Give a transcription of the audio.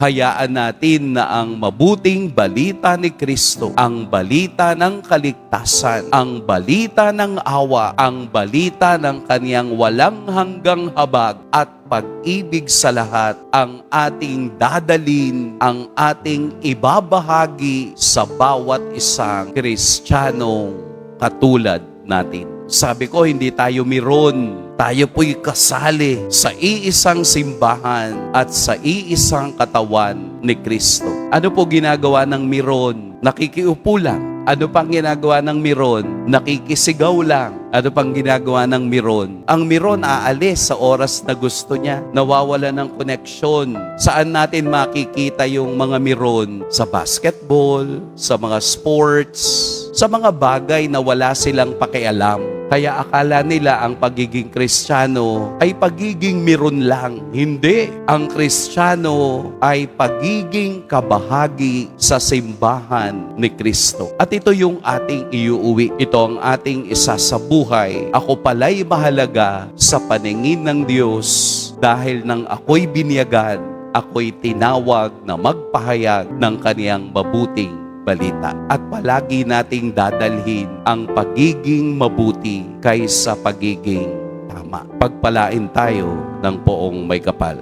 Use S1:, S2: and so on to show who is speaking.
S1: Hayaan natin na ang mabuting balita ni Kristo, ang balita ng kaligtasan, ang balita ng awa, ang balita ng kaniyang walang hanggang habag at pag-ibig sa lahat ang ating dadalin, ang ating ibabahagi sa bawat isang Kristiyanong katulad natin. Sabi ko, hindi tayo miron. Tayo po'y kasali sa iisang simbahan at sa iisang katawan ni Kristo. Ano po ginagawa ng miron? Nakikiupo lang. Ano pang ginagawa ng miron? Nakikisigaw lang. Ano pang ginagawa ng miron? Ang miron aalis sa oras na gusto niya. Nawawala ng koneksyon. Saan natin makikita yung mga miron? Sa basketball, sa mga sports, sa mga bagay na wala silang pakialam. Kaya akala nila ang pagiging Kristiyano ay pagiging miron lang. Hindi. Ang Kristiyano ay pagiging kabahagi sa simbahan ni Kristo. At ito yung ating iuuwi. Ito ang ating isa sa buhay. Ako pala'y mahalaga sa paningin ng Diyos dahil nang ako'y binyagan, ako'y tinawag na magpahayag ng kaniyang mabuting balita. At palagi nating dadalhin ang pagiging mabuti kaysa pagiging tama. Pagpalain tayo ng poong may kapal.